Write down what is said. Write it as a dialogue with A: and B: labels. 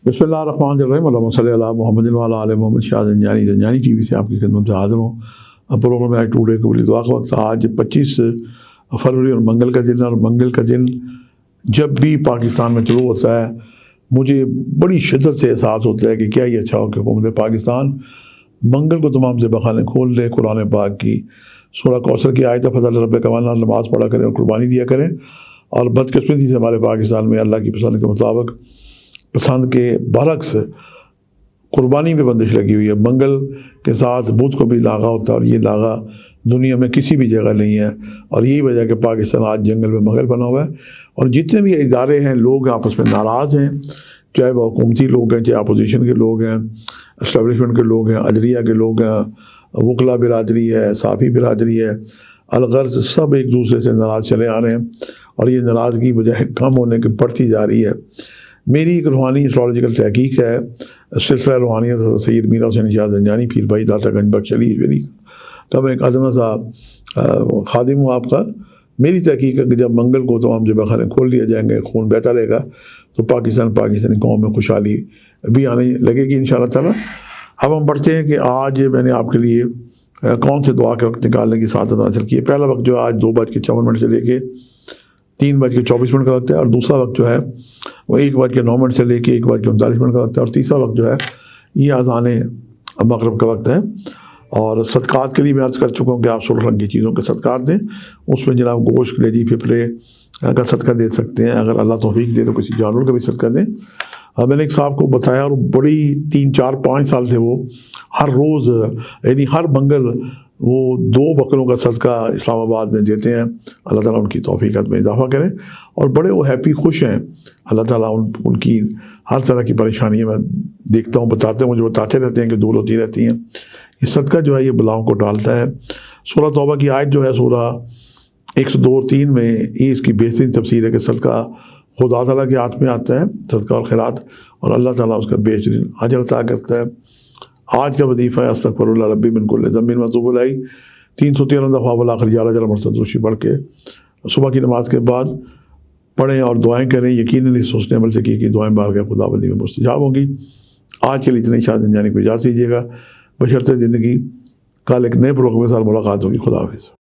A: بسم اللہ الرحمن الرحیم، اللہم صلی علی محمد وعلی آل محمد۔ شاہ زنجانی ٹی وی سے آپ کی خدمت میں حاضر ہوں۔ پروگرام ہے ٹوڈے قبول دعا کا وقت۔ آج 25 فروری اور منگل کا دن، اور منگل کا دن جب بھی پاکستان میں شروع ہوتا ہے مجھے بڑی شدت سے احساس ہوتا ہے کہ کیا یہ اچھا ہو کہ حکومت پاکستان منگل کو تمام سے بخانے کھول دے، قرآن پاک کی سورہ کوثر کی آیت فضل رب کمانا، نماز پڑھا کریں اور قربانی دیا کریں۔ اور بدقسمتی سے ہمارے پاکستان میں اللہ کی پسند کے مطابق، پسند کے برعکس قربانی پہ بندش لگی ہوئی ہے۔ منگل کے ساتھ بدھ کو بھی لاغا ہوتا ہے، اور یہ لاغا دنیا میں کسی بھی جگہ نہیں ہے، اور یہی وجہ کہ پاکستان آج جنگل میں منگل بنا ہوا ہے۔ اور جتنے بھی ادارے ہیں، لوگ آپس میں ناراض ہیں، چاہے وہ حکومتی لوگ ہیں، چاہے اپوزیشن کے لوگ ہیں، اسٹیبلشمنٹ کے لوگ ہیں، عدلیہ کے لوگ ہیں، وکلا برادری ہے، صحافی برادری ہے، الغرض سب ایک دوسرے سے ناراض چلے آ رہے ہیں، اور یہ ناراضگی بجائے کم ہونے کی بڑھتی جا رہی ہے۔ میری ایک روحانی اسٹرالوجیکل تحقیق ہے، سلسلہ روحانیت سید میرا حسین شاہ زنجانی پیر بھائی داتا گنج بخش علی میری کا میں ایک ادنا سا خادم ہوں آپ کا۔ میری تحقیق ہے کہ جب منگل کو تمام جبہ خانے کھول دیے جائیں گے، خون بہتا رہے گا، تو پاکستانی قوم میں خوشحالی بھی آنے لگے گی انشاءاللہ تعالیٰ۔ اب ہم بڑھتے ہیں کہ آج میں نے آپ کے لیے کون سے دعا کے وقت نکالنے کی سعادت حاصل کی ہے۔ پہلا وقت جو ہے آج 2:54 سے لے کے 3:24 کا وقت ہے، اور دوسرا وقت جو ہے وہ 1:09 سے لے کے 1:39 کا وقت ہے، اور تیسرا وقت جو ہے یہ اذان مغرب کا وقت ہے۔ اور صدقات کے لیے میں عرض کر چکا ہوں کہ آپ 16 رنگ کی چیزوں کے صدقات دیں، اس میں جناب گوشت، کلیجی، پھپھڑے کا صدقہ دے سکتے ہیں، اگر اللہ توفیق دے تو کسی جانور کا بھی صدقہ دیں۔ میں نے ایک صاحب کو بتایا، اور بڑی 3 4 5 سال سے وہ ہر روز یعنی ہر منگل وہ 2 بکروں کا صدقہ اسلام آباد میں دیتے ہیں۔ اللہ تعالیٰ ان کی توفیقات میں اضافہ کرے، اور بڑے وہ ہیپی، خوش ہیں۔ اللہ تعالیٰ ان کی ہر طرح کی پریشانیاں میں دیکھتا ہوں، بتاتے ہیں، مجھے بتاتے رہتے ہیں کہ دور ہوتی رہتی ہیں۔ یہ صدقہ جو ہے یہ بلاؤں کو ٹالتا ہے۔ سورہ توبہ کی آیت جو ہے سورہ 102-3 میں یہ اس کی بہترین تفسیر ہے کہ صدقہ خدا تعالیٰ کے ہاتھ میں آتا ہے، صدقہ اور خیرات، اور اللہ تعالیٰ اس کا بہترین اجر عطا کرتا ہے۔ آج کا وظیفہ ہے استغفر اللہ ربی من کل ذنب واتوب الیہ، 313 دفعہ بالآخر 11 مرتبہ درود پڑھ کے صبح کی نماز کے بعد پڑھیں اور دعائیں کریں۔ یقیناً اس حسن عمل سے کی دعائیں بارگاہ خداوندی میں مستجاب ہوں گی۔ آج کے لیے اتنے شاہ زنجانی کو اجازت دیجیے گا، بشرطِ زندگی کل ایک نئے پروگرام کے ساتھ ملاقات ہوگی۔ خدا حافظ۔